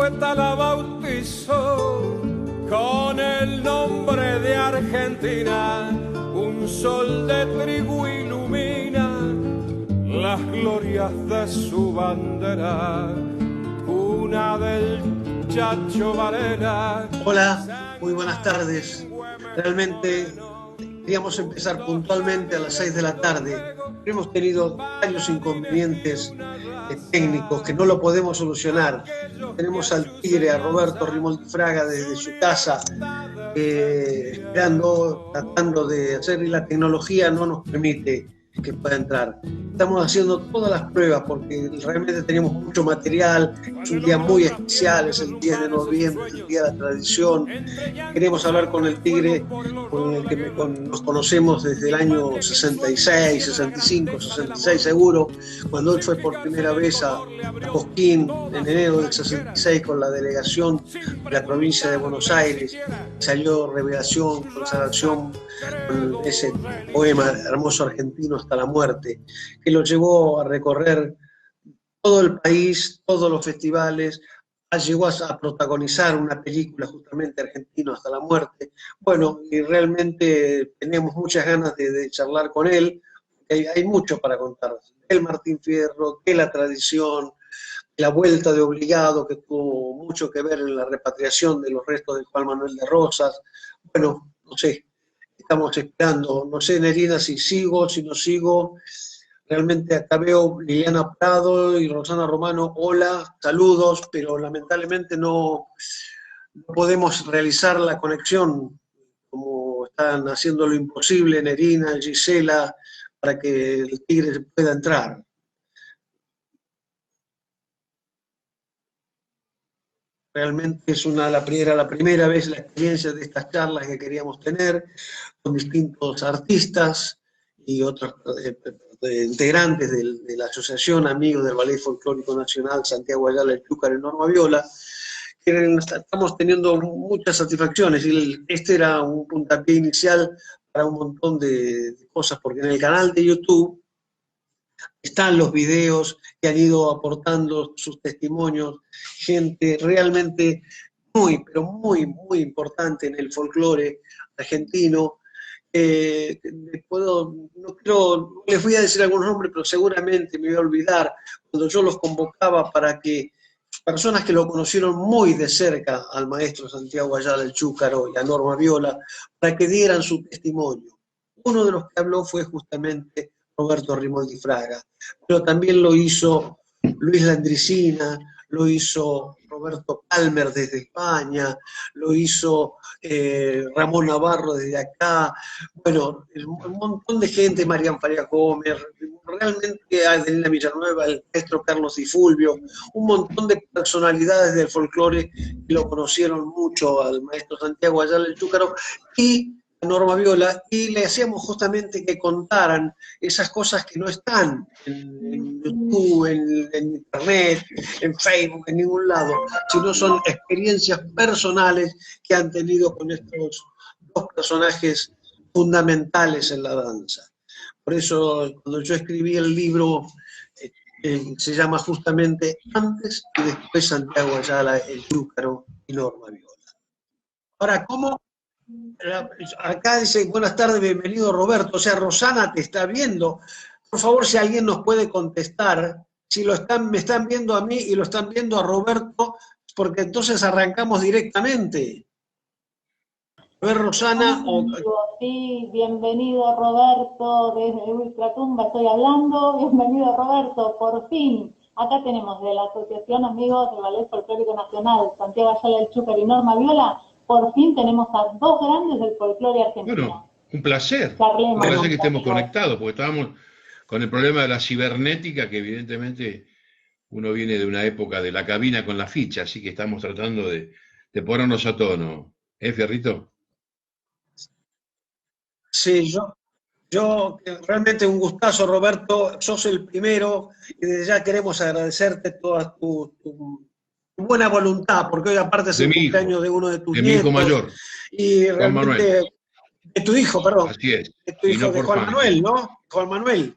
poeta la bautizó con el nombre de Argentina. Un sol de trigo ilumina las glorias de su bandera, cuna del Chacho Varela. Hola, muy buenas tardes. Realmente queríamos empezar puntualmente a las 6 de la tarde. Hemos tenido varios inconvenientes técnicos que no lo podemos solucionar. Tenemos al Tigre, a Roberto Rimoldi Fraga desde su casa, esperando, tratando de hacer, y la tecnología no nos permite que pueda entrar. Estamos haciendo todas las pruebas porque realmente tenemos mucho material. Es un día muy especial, es el 10 de noviembre, es el Día de la Tradición. Queremos hablar con el Tigre, con el que nos conocemos desde el año 66, 65, 66 seguro, cuando él fue por primera vez a Cosquín en enero del 66 con la delegación de la provincia de Buenos Aires. Salió Revelación, Consagración, con ese poema hermoso argentino hasta la muerte, que lo llevó a recorrer todo el país, todos los festivales, llegó a protagonizar una película justamente argentino hasta la muerte. Bueno, y realmente tenemos muchas ganas de charlar con él. Hay mucho para contar. El Martín Fierro, de la tradición, la vuelta de Obligado, que tuvo mucho que ver en la repatriación de los restos de Juan Manuel de Rosas. Bueno, no sé, estamos esperando. No sé, Nerina, si sigo, si no sigo. Realmente acá veo Liliana Prado y Rosana Romano, hola, saludos, pero lamentablemente no podemos realizar la conexión, como están haciendo lo imposible Nerina, Gisela, para que el Tigre pueda entrar. Realmente es la primera vez la experiencia de estas charlas que queríamos tener con distintos artistas y otros integrantes de la Asociación Amigos del Ballet Folclórico Nacional Santiago Ayala, el Chúcar y Norma Viola, que estamos teniendo muchas satisfacciones, y este era un puntapié inicial para un montón de cosas, porque en el canal de YouTube están los videos que han ido aportando sus testimonios, gente realmente muy, pero muy, muy importante en el folclore argentino. No les voy a decir algunos nombres, pero seguramente me voy a olvidar, cuando yo los convocaba para que personas que lo conocieron muy de cerca al maestro Santiago Ayala el Chúcaro y a Norma Viola, para que dieran su testimonio. Uno de los que habló fue justamente Roberto Rimoldi Fraga, pero también lo hizo Luis Landricina, lo hizo Roberto Palmer desde España, lo hizo Ramón Navarro desde acá, bueno, un montón de gente, Marian Faria Gómez, realmente Adelina Villanueva, el maestro Carlos Di Fulvio, un montón de personalidades del folclore que lo conocieron mucho al maestro Santiago Ayala el Chúcaro y a Norma Viola, y le hacíamos justamente que contaran esas cosas que no están en YouTube, en Internet, en Facebook, en ningún lado, sino son experiencias personales que han tenido con estos dos personajes fundamentales en la danza. Por eso, cuando yo escribí el libro, se llama justamente Antes y Después Santiago Ayala, el Chúcaro y Norma Viola. Ahora, ¿cómo? Acá dice, buenas tardes, bienvenido Roberto. O sea, Rosana te está viendo. Por favor, si alguien nos puede contestar, si me están viendo a mí y lo están viendo a Roberto, porque entonces arrancamos directamente. A ver, Rosana. Sí, bienvenido Roberto, desde Ultratumba estoy hablando. Bienvenido Roberto, por fin. Acá tenemos de la Asociación Amigos del Ballet Folclórico Nacional, Santiago Ayala el Chúcaro y Norma Viola. Por fin tenemos a dos grandes del folclore argentino. Bueno, un placer. Charlemos, un placer que estemos conectados, porque estábamos con el problema de la cibernética, que evidentemente uno viene de una época de la cabina con la ficha, así que estamos tratando de ponernos a tono. Fierrito? Sí, yo realmente un gustazo, Roberto. Sos el primero y desde ya queremos agradecerte toda tu buena voluntad, porque hoy aparte es el cumpleaños de uno de tus nietos. De mi hijo mayor, y Juan realmente, Manuel. De tu hijo, perdón. Así es. De tu hijo, no de Juan Manuel, ¿no? Juan Manuel.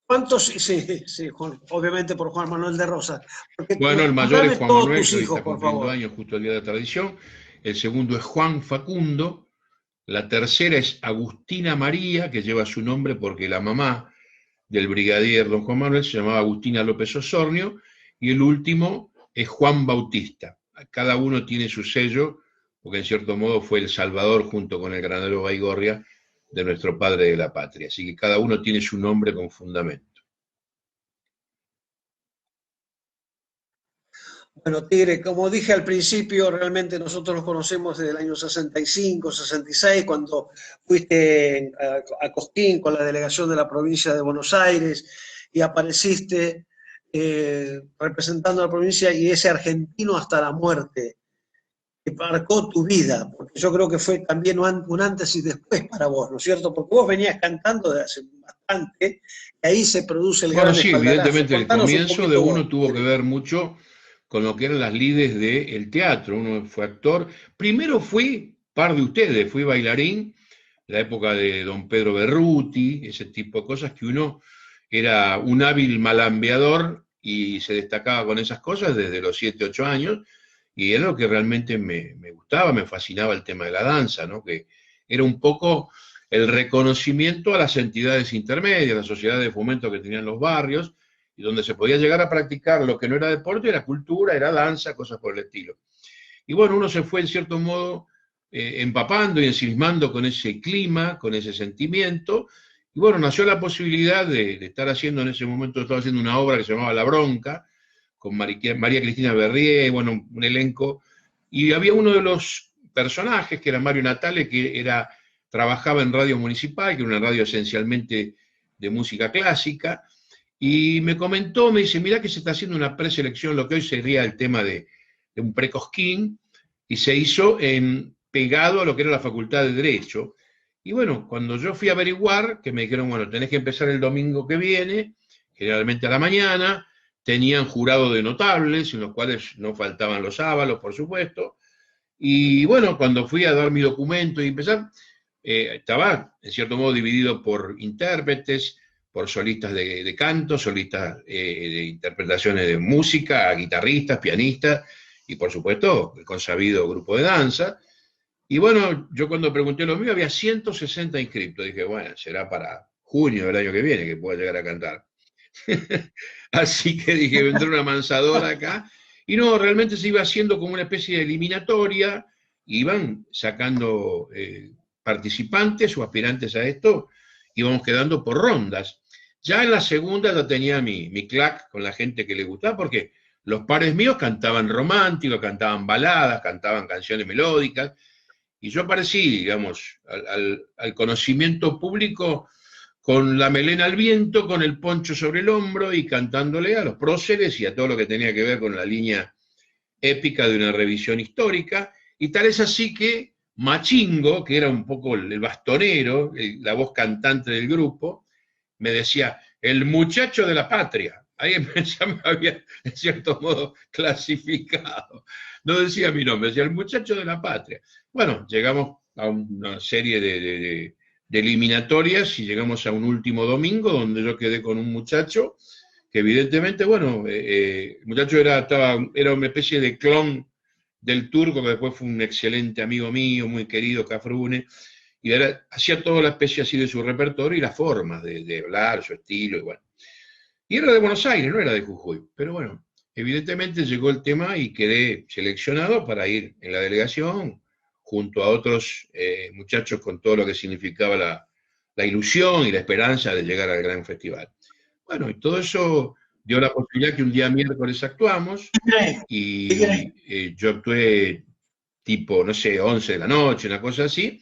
¿Cuántos? Sí, sí, obviamente por Juan Manuel de Rosas. Porque Bueno, el mayor es Juan todos Manuel, tus que hoy hijos, está por cumpliendo favor. años justo el día de la tradición. El segundo es Juan Facundo. La tercera es Agustina María, que lleva su nombre porque la mamá del brigadier don Juan Manuel se llamaba Agustina López Osornio. Y el último es Juan Bautista. Cada uno tiene su sello, porque en cierto modo fue el salvador junto con el granadero Baigorria de nuestro padre de la patria. Así que cada uno tiene su nombre con fundamento. Bueno, Tigre, como dije al principio, realmente nosotros nos conocemos desde el año 65, 66, cuando fuiste a Cosquín con la delegación de la provincia de Buenos Aires y apareciste representando a la provincia y ese argentino hasta la muerte, que marcó tu vida, porque yo creo que fue también un antes y después para vos, ¿no es cierto? Porque vos venías cantando de hace bastante, y ahí se produce el Bueno, gran sí, espaldarazo. evidentemente el Contanos un comienzo de poquito uno vos, tuvo que Tigre. ver mucho con lo que eran las lides del teatro. Uno fue actor. Primero fui par de ustedes, fui bailarín, la época de don Pedro Berruti, ese tipo de cosas que uno era un hábil malambeador y se destacaba con esas cosas desde los 7, 8 años, y era lo que realmente me gustaba, me fascinaba el tema de la danza, ¿no? Que era un poco el reconocimiento a las entidades intermedias, las sociedades de fomento que tenían los barrios, y donde se podía llegar a practicar lo que no era deporte, era cultura, era danza, cosas por el estilo. Y bueno, uno se fue en cierto modo empapando y ensimismando con ese clima, con ese sentimiento, y bueno, nació la posibilidad de estar haciendo, en ese momento estaba haciendo una obra que se llamaba La Bronca, con María Cristina Berrié, bueno, un elenco, y había uno de los personajes, que era Mario Natale, que trabajaba en radio municipal, que era una radio esencialmente de música clásica, y me comentó, me dice, mirá que se está haciendo una preselección, lo que hoy sería el tema de un precosquín, y se hizo pegado a lo que era la Facultad de Derecho. Y bueno, cuando yo fui a averiguar, que me dijeron, bueno, tenés que empezar el domingo que viene, generalmente a la mañana, tenían jurado de notables, en los cuales no faltaban los ávalos, por supuesto, y bueno, cuando fui a dar mi documento y empezar, estaba en cierto modo dividido por intérpretes, por solistas de canto, solistas de interpretaciones de música, guitarristas, pianistas, y por supuesto el consabido grupo de danza. Y bueno, yo cuando pregunté lo mío había 160 inscriptos. Dije, bueno, será para junio del año que viene que pueda llegar a cantar. Así que dije, vendrá una mansadora acá. Y no, realmente se iba haciendo como una especie de eliminatoria, iban sacando participantes o aspirantes a esto, íbamos quedando por rondas. Ya en la segunda ya tenía mi clac con la gente que le gustaba, porque los pares míos cantaban románticos, cantaban baladas, cantaban canciones melódicas, y yo aparecí, digamos, al conocimiento público con la melena al viento, con el poncho sobre el hombro y cantándole a los próceres y a todo lo que tenía que ver con la línea épica de una revisión histórica, y tal es así que Machingo, que era un poco el bastonero, la voz cantante del grupo, me decía, el muchacho de la patria. Ahí ya me había, en cierto modo, clasificado. No decía mi nombre, decía el muchacho de la patria. Bueno, llegamos a una serie de eliminatorias y llegamos a un último domingo donde yo quedé con un muchacho que evidentemente, bueno, el muchacho era una especie de clon del Turco, que después fue un excelente amigo mío, muy querido, Cafrune, y hacía toda la especie así de su repertorio y las formas de hablar, su estilo, y bueno. Y era de Buenos Aires, no era de Jujuy, pero bueno, evidentemente llegó el tema y quedé seleccionado para ir en la delegación junto a otros muchachos con todo lo que significaba la ilusión y la esperanza de llegar al gran festival. Bueno, y todo eso dio la posibilidad que un día miércoles actuamos y yo actué tipo, no sé, 11 de la noche, una cosa así,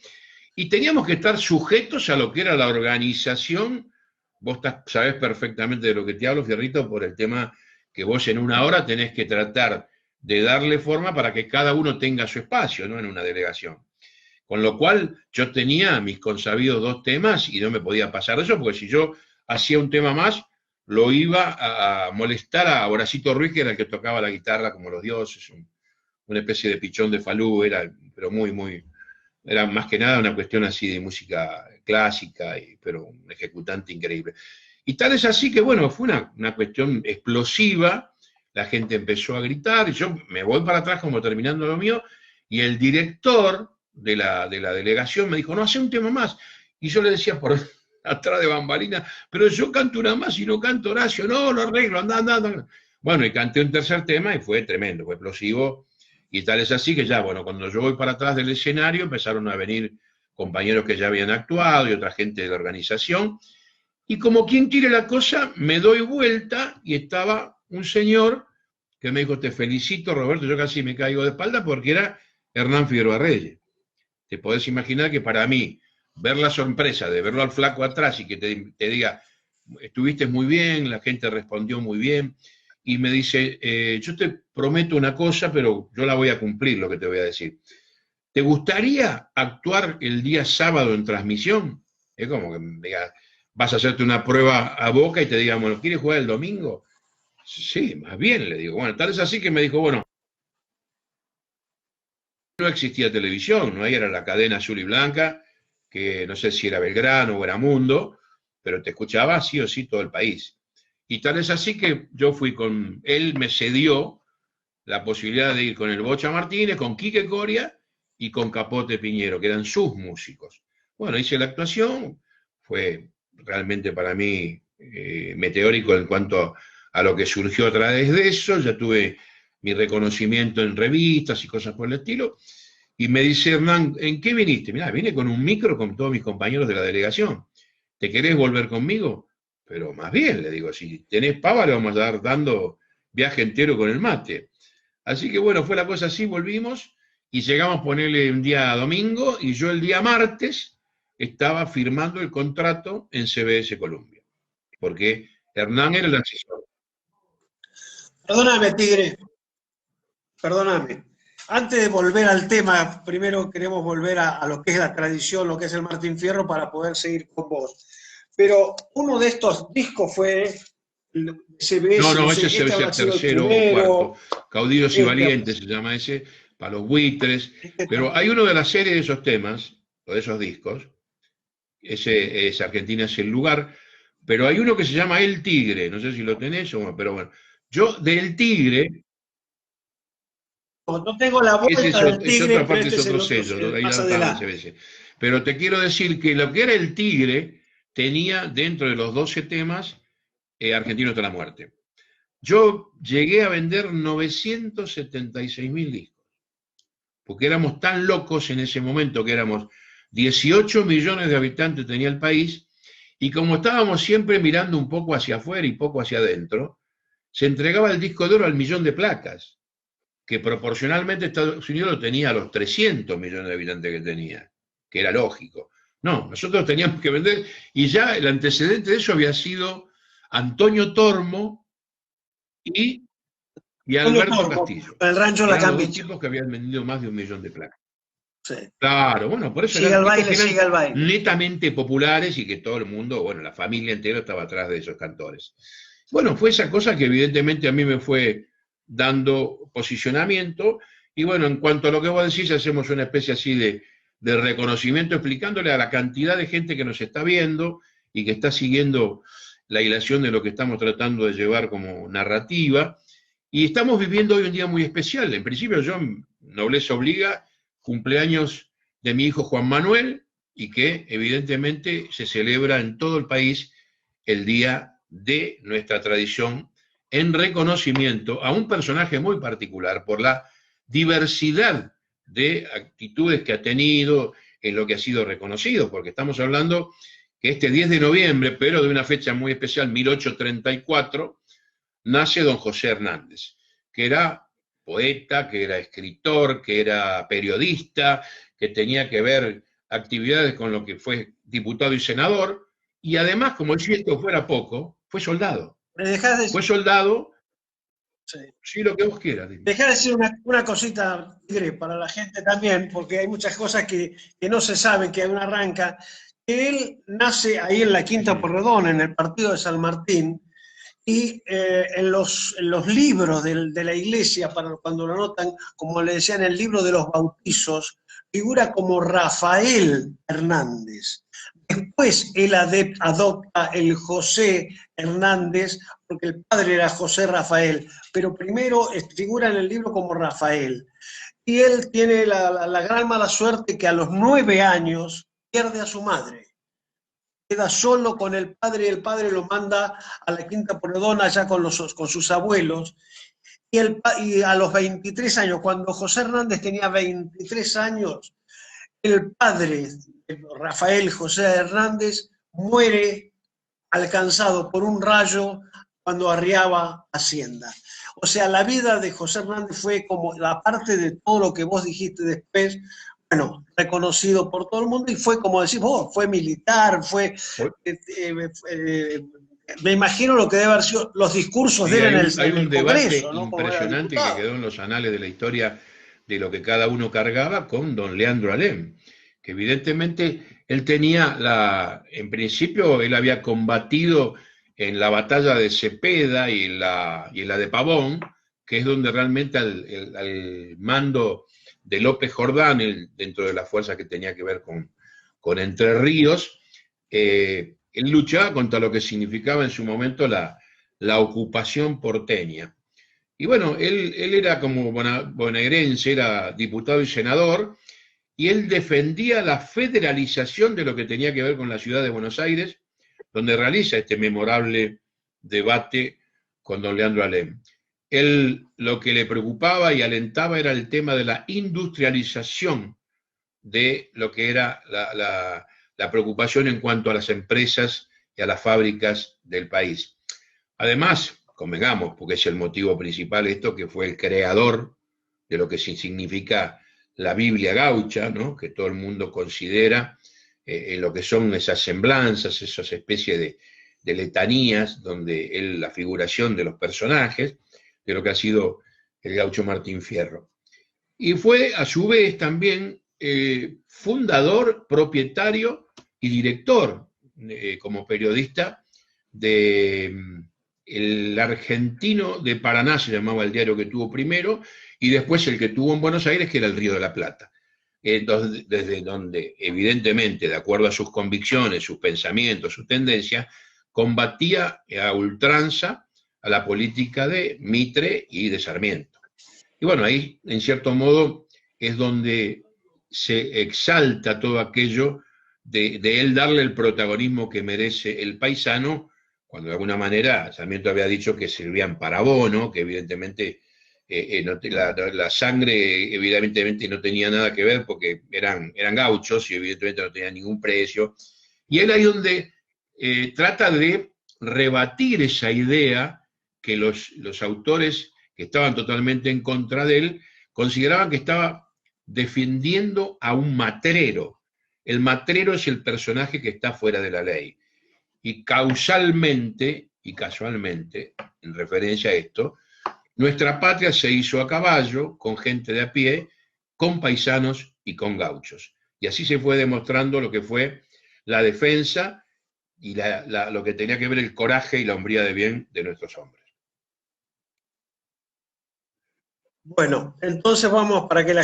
y teníamos que estar sujetos a lo que era la organización. Vos sabés perfectamente de lo que te hablo, Fierrito, por el tema que vos en una hora tenés que tratar de darle forma para que cada uno tenga su espacio, ¿no? En una delegación. Con lo cual yo tenía mis consabidos 2 temas y no me podía pasar de eso, porque si yo hacía un tema más, lo iba a molestar a Horacito Ruiz, que era el que tocaba la guitarra como los dioses, una especie de pichón de Falú, pero era más que nada una cuestión así de música clásica, pero un ejecutante increíble. Y tal es así que, bueno, fue una cuestión explosiva, la gente empezó a gritar, y yo me voy para atrás como terminando lo mío, y el director de la delegación me dijo, no, hace un tema más. Y yo le decía por atrás de bambalina, pero yo canto una más y no canto Horacio, no, lo arreglo, anda. Bueno, y canté un tercer tema y fue tremendo, fue explosivo, y tal es así que ya, bueno, cuando yo voy para atrás del escenario empezaron a venir compañeros que ya habían actuado y otra gente de la organización, y como quien quiere la cosa, me doy vuelta y estaba un señor que me dijo, te felicito, Roberto, yo casi me caigo de espalda porque era Hernán Figueroa Reyes. Te podés imaginar que para mí, ver la sorpresa de verlo al flaco atrás y que te diga, estuviste muy bien, la gente respondió muy bien, y me dice, yo te prometo una cosa, pero yo la voy a cumplir, lo que te voy a decir. ¿Te gustaría actuar el día sábado en transmisión? Es como que me diga, vas a hacerte una prueba a Boca y te digan, bueno, ¿quieres jugar el domingo? Sí, más bien, le digo. Bueno, tal es así que me dijo, bueno, no existía televisión, no era la cadena azul y blanca, que no sé si era Belgrano o era Mundo, pero te escuchaba sí o sí todo el país. Y tal es así que yo fui con, él me cedió la posibilidad de ir con el Bocha Martínez, con Quique Coria y con Capote Piñero, que eran sus músicos. Bueno, hice la actuación, fue realmente para mí meteórico en cuanto a lo que surgió a través de eso, ya tuve mi reconocimiento en revistas y cosas por el estilo, y me dice Hernán, ¿en qué viniste? Mirá, vine con un micro con todos mis compañeros de la delegación, ¿te querés volver conmigo? Pero más bien, le digo, si tenés pava le vamos a dar dando viaje entero con el mate. Así que bueno, fue la cosa así, volvimos, y llegamos a ponerle un día domingo, y yo el día martes estaba firmando el contrato en CBS Colombia, porque Hernán era el asesor. Perdóname, Tigre, perdóname. Antes de volver al tema, primero queremos volver a lo que es la tradición, lo que es el Martín Fierro, para poder seguir con vos. Pero uno de estos discos fue CBS. No, ese es el tercero o cuarto. Caudillos y Valientes se llama ese, para los buitres. Pero hay uno de las series de esos temas, o de esos discos, ese es Argentina es el lugar, pero hay uno que se llama El Tigre, no sé si lo tenés, pero bueno. Yo del Tigre... No tengo la vuelta del Tigre, otra parte, es otro sello, ahí la pero te quiero decir que lo que era El Tigre tenía dentro de los 12 temas Argentino hasta la muerte. Yo llegué a vender 976.000 discos, porque éramos tan locos en ese momento que éramos 18 millones de habitantes tenía el país, y como estábamos siempre mirando un poco hacia afuera y poco hacia adentro, se entregaba el disco de oro al 1.000.000 de placas, que proporcionalmente Estados Unidos lo tenía a los 300 millones de habitantes que tenía, que era lógico. No, nosotros teníamos que vender, y ya el antecedente de eso había sido Antonio Tormo y Alberto Castillo. El Rancho La Cambicha. Dos tipos que habían vendido más de 1.000.000 de placas. Sí. Claro, bueno, por eso sigue el baile. Netamente populares y que todo el mundo, bueno, la familia entera estaba atrás de esos cantores. Bueno, fue esa cosa que evidentemente a mí me fue dando posicionamiento, y bueno, en cuanto a lo que vos decís, hacemos una especie así de reconocimiento, explicándole a la cantidad de gente que nos está viendo y que está siguiendo la hilación de lo que estamos tratando de llevar como narrativa, y estamos viviendo hoy un día muy especial. En principio yo, nobleza obliga, cumpleaños de mi hijo Juan Manuel, y que evidentemente se celebra en todo el país el día de nuestra tradición en reconocimiento a un personaje muy particular por la diversidad de actitudes que ha tenido en lo que ha sido reconocido, porque estamos hablando que este 10 de noviembre, pero de una fecha muy especial, 1834, nace don José Hernández, que era poeta, que era escritor, que era periodista, que tenía que ver actividades con lo que fue diputado y senador, y además, como si esto fuera poco, fue soldado. Fue soldado, sí, lo que vos quieras. Dejá de decir una cosita, Tigre, para la gente también, porque hay muchas cosas que no se saben, que aún arranca. Él nace ahí en la Quinta Porredón, en el partido de San Martín, y en los libros de la iglesia, para cuando lo anotan, como le decían, el libro de los bautizos, figura como Rafael Hernández. Después él adopta el José Hernández, porque el padre era José Rafael, pero primero figura en el libro como Rafael. Y él tiene la gran mala suerte que a los 9 años pierde a su madre. Queda solo con el padre y el padre lo manda a la Quinta Porredona allá con sus abuelos. Y a los 23 años, cuando José Hernández tenía 23 años, el padre, Rafael José Hernández, muere alcanzado por un rayo cuando arriaba Hacienda. O sea, la vida de José Hernández fue como la parte de todo lo que vos dijiste después, bueno, reconocido por todo el mundo, y fue como decís vos, fue militar, me imagino lo que debe haber sido los discursos de él en el Congreso. Hay un debate impresionante que quedó en los anales de la historia de lo que cada uno cargaba con don Leandro Alem, que evidentemente él tenía en principio él había combatido en la batalla de Cepeda y en la de Pavón, que es donde realmente al mando de López Jordán, dentro de las fuerzas que tenía que ver con Entre Ríos, él luchaba contra lo que significaba en su momento la ocupación porteña. Y bueno, él era como bonaerense, era diputado y senador, y él defendía la federalización de lo que tenía que ver con la ciudad de Buenos Aires, donde realiza este memorable debate con don Leandro Alem. Él lo que le preocupaba y alentaba era el tema de la industrialización de lo que era la preocupación en cuanto a las empresas y a las fábricas del país. Además, convengamos, porque es el motivo principal esto, que fue el creador de lo que significa la Biblia gaucha, ¿no? Que todo el mundo considera lo que son esas semblanzas, esas especies de letanías, donde la figuración de los personajes, de lo que ha sido el gaucho Martín Fierro. Y fue, a su vez, también fundador, propietario y director, como periodista, el Argentino de Paraná, se llamaba el diario que tuvo primero, y después el que tuvo en Buenos Aires, que era el Río de la Plata. Entonces, desde donde, evidentemente, de acuerdo a sus convicciones, sus pensamientos, sus tendencias, combatía a ultranza a la política de Mitre y de Sarmiento. Y bueno, ahí, en cierto modo, es donde se exalta todo aquello de él darle el protagonismo que merece el paisano, cuando de alguna manera Sarmiento había dicho que servían para abono, que evidentemente la sangre evidentemente no tenía nada que ver porque eran gauchos y evidentemente no tenían ningún precio. Y él ahí donde trata de rebatir esa idea que los autores que estaban totalmente en contra de él consideraban que estaba defendiendo a un matrero. El matrero es el personaje que está fuera de la ley. Y causalmente y casualmente, en referencia a esto, nuestra patria se hizo a caballo, con gente de a pie, con paisanos y con gauchos. Y así se fue demostrando lo que fue la defensa y lo que tenía que ver el coraje y la hombría de bien de nuestros hombres. Bueno, entonces vamos, para que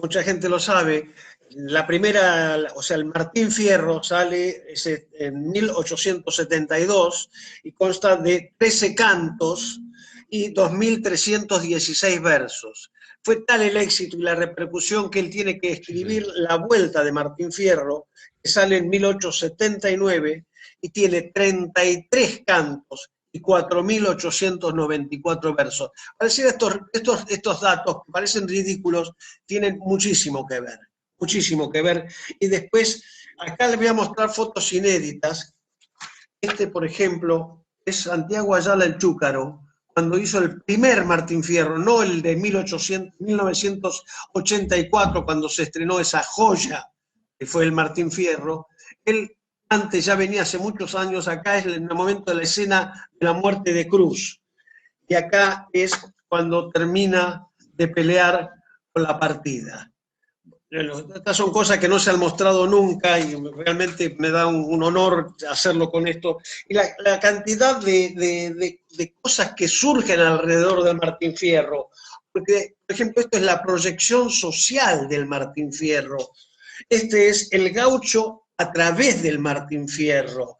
mucha gente lo sabe, la primera, o sea, el Martín Fierro sale en 1872 y consta de 13 cantos y 2.316 versos. Fue tal el éxito y la repercusión que él tiene que escribir La Vuelta de Martín Fierro, que sale en 1879 y tiene 33 cantos y 4.894 versos. Al decir estos datos que parecen ridículos, tienen muchísimo que ver, muchísimo que ver. Y después, acá les voy a mostrar fotos inéditas. Por ejemplo, es Santiago Ayala el Chúcaro, cuando hizo el primer Martín Fierro, no el de 1984, cuando se estrenó esa joya que fue el Martín Fierro. Él antes ya venía hace muchos años, acá es el momento de la escena de la muerte de Cruz. Y acá es cuando termina de pelear con la partida. Estas son cosas que no se han mostrado nunca y realmente me da un honor hacerlo con esto. Y la cantidad de cosas que surgen alrededor del Martín Fierro. Porque, por ejemplo, esto es la proyección social del Martín Fierro. Este es el gaucho a través del Martín Fierro.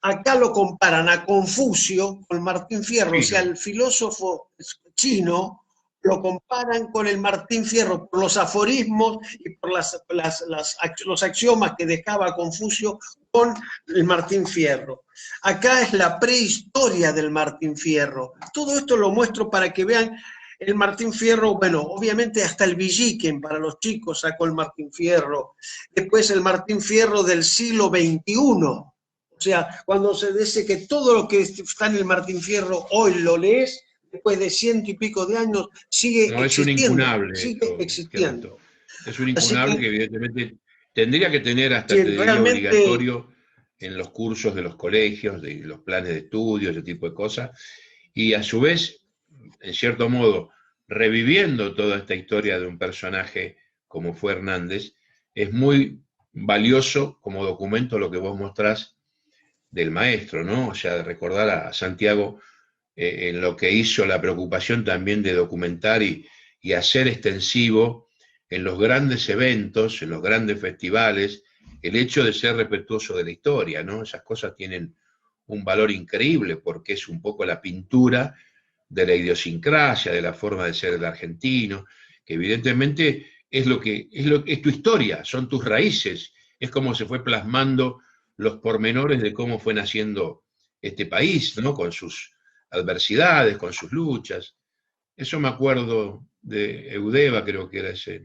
Acá lo comparan a Confucio con Martín Fierro, o sea, el filósofo chino lo comparan con el Martín Fierro por los aforismos y por los axiomas que dejaba Confucio con el Martín Fierro. Acá es la prehistoria del Martín Fierro. Todo esto lo muestro para que vean el Martín Fierro, bueno, obviamente hasta el Villiquen para los chicos sacó el Martín Fierro. Después el Martín Fierro del siglo XXI. O sea, cuando se dice que todo lo que está en el Martín Fierro hoy lo lees, después de 100 y pico de años, sigue existiendo. Es un incunable. Sigue existiendo. Es un incunable que evidentemente tendría que tener hasta obligatorio en los cursos de los colegios, de los planes de estudio, ese tipo de cosas, y a su vez, en cierto modo, reviviendo toda esta historia de un personaje como fue Hernández, es muy valioso como documento lo que vos mostrás del maestro, ¿no? O sea, de recordar a Santiago en lo que hizo, la preocupación también de documentar y hacer extensivo en los grandes eventos, en los grandes festivales, el hecho de ser respetuoso de la historia, ¿no? Esas cosas tienen un valor increíble porque es un poco la pintura de la idiosincrasia, de la forma de ser del argentino, que evidentemente es tu historia, son tus raíces, es como se fue plasmando los pormenores de cómo fue naciendo este país, ¿no? Con sus adversidades, con sus luchas. Eso me acuerdo de Eudeva, creo que era ese.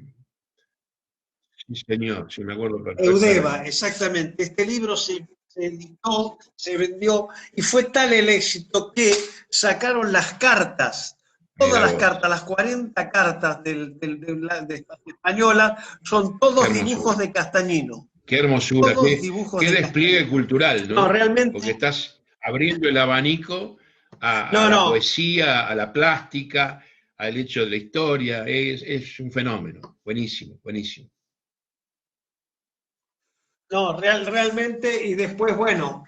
Sí, señor, sí me acuerdo perfectamente. Eudeva, exactamente. Este libro se editó, se vendió, y fue tal el éxito que sacaron las cartas, todas las cartas, las 40 cartas de española, son todos dibujos de Castañino. Qué hermosura, qué despliegue cultural, ¿no? No, realmente. Porque estás abriendo el abanico a la poesía, a la plástica, al hecho de la historia, es un fenómeno, buenísimo, buenísimo. No, realmente, y después, bueno,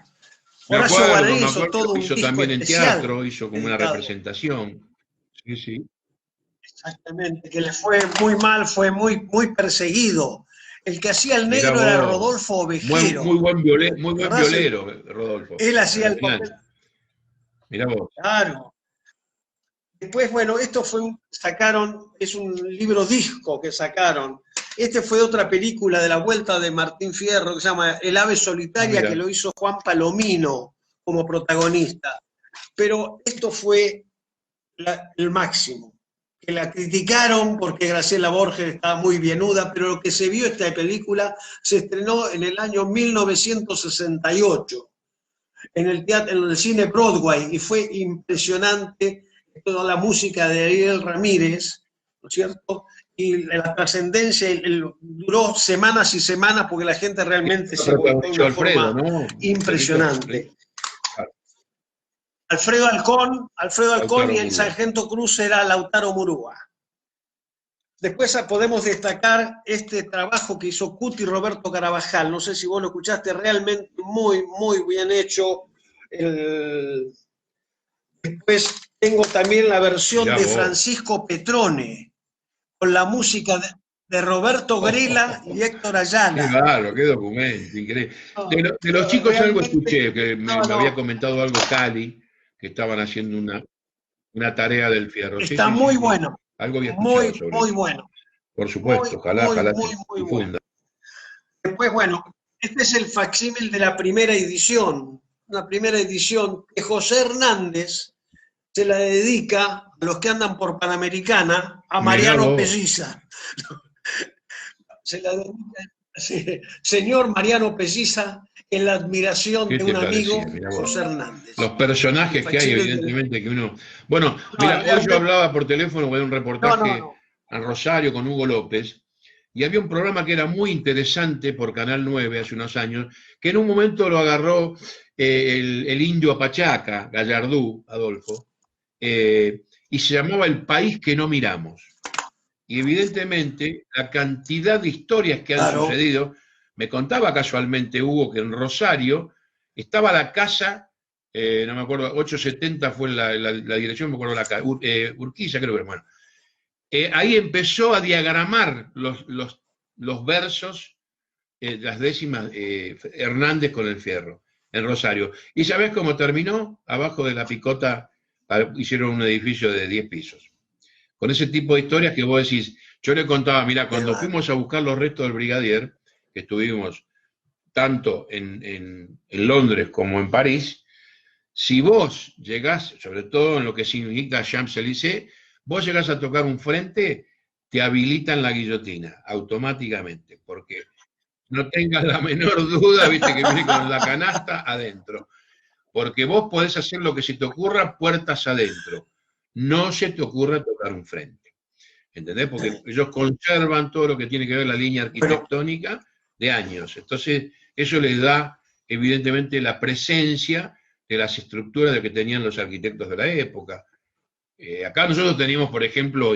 Horacio Guaraní hizo todo un hizo disco también en especial, teatro, hizo como una representación. Sí, sí. Exactamente, que le fue muy mal, fue muy perseguido. El que hacía el negro era Rodolfo Ovejero. Muy buen violero, Rodolfo. Él hacía el papel. Mirá vos. Claro. Después, bueno, esto es un libro disco que sacaron. Este fue otra película de la vuelta de Martín Fierro que se llama El ave solitaria, que lo hizo Juan Palomino como protagonista. Pero esto fue el máximo. Que la criticaron porque Graciela Borges estaba muy bienuda, pero lo que se vio esta película se estrenó en el año 1968 en el cine Broadway, y fue impresionante toda la música de Ariel Ramírez, ¿no es cierto? Y la trascendencia duró semanas y semanas porque la gente realmente se volvió de una forma impresionante. Alfredo Alcón y el sargento Cruz era Lautaro Murúa. Después podemos destacar este trabajo que hizo Cuti Roberto Carabajal, no sé si vos lo escuchaste, realmente muy bien hecho. Después tengo también la versión de Francisco Petrone, con la música de Roberto Grela y Héctor Ayala. Claro, qué documento, increíble. De los chicos algo escuché, que me había comentado algo Cali, que estaban haciendo una tarea del Fierro. Está muy bueno. Algo había escuchado sobre muy eso. bueno. Por supuesto, ojalá muy bueno. Después, bueno, este es el facsímil de la primera edición. Una primera edición que José Hernández se la dedica a los que andan por Panamericana, a Mariano Pelliza. Se la dedica, señor Mariano Pelliza, en la admiración de un amigo, José Hernández. Los personajes que hay, evidentemente, que uno... Bueno, mira, hoy yo hablaba por teléfono con un reportaje a Rosario con Hugo López, y había un programa que era muy interesante por Canal 9 hace unos años, que en un momento lo agarró el indio Apachaca, Gallardú, Adolfo, y se llamaba El País que no miramos. Y evidentemente la cantidad de historias que han sucedido, me contaba casualmente Hugo que en Rosario estaba la casa, no me acuerdo, 870 fue la dirección, me acuerdo la casa, Urquiza creo que, bueno. Ahí empezó a diagramar los versos las décimas, Hernández con el Fierro, en Rosario. ¿Y sabés cómo terminó? Abajo de la Picota hicieron un edificio de 10 pisos. Con ese tipo de historias que vos decís, yo le contaba, mira, cuando fuimos a buscar los restos del brigadier, que estuvimos tanto en Londres como en París, si vos llegás, sobre todo en lo que significa Champs-Élysées, vos llegás a tocar un frente, te habilitan la guillotina automáticamente, porque no tengas la menor duda, viste que viene con la canasta adentro, porque vos podés hacer lo que se te ocurra puertas adentro, no se te ocurra tocar un frente, ¿entendés? Porque ellos conservan todo lo que tiene que ver la línea arquitectónica de años, entonces eso les da evidentemente la presencia de las estructuras de que tenían los arquitectos de la época. Acá nosotros teníamos, por ejemplo,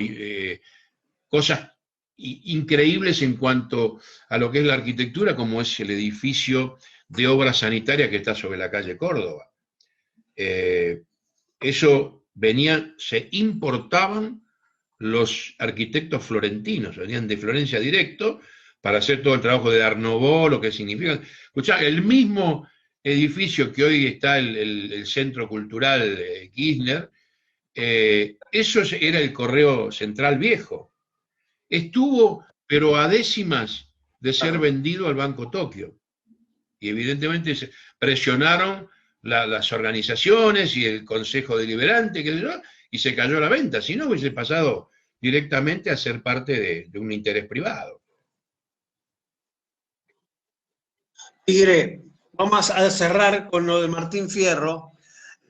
cosas increíbles en cuanto a lo que es la arquitectura, como es el edificio de obra sanitaria que está sobre la calle Córdoba. Eso se importaban los arquitectos florentinos, venían de Florencia directo para hacer todo el trabajo de Art Nouveau, lo que significa. Escuchá, el mismo edificio que hoy está el Centro Cultural de Kirchner, eso era el Correo Central Viejo. Estuvo, pero a décimas de ser vendido al Banco Tokio. Y evidentemente presionaron las organizaciones y el Consejo Deliberante, y se cayó la venta. Si no, hubiese pasado directamente a ser parte de un interés privado. Tigre, vamos a cerrar con lo de Martín Fierro,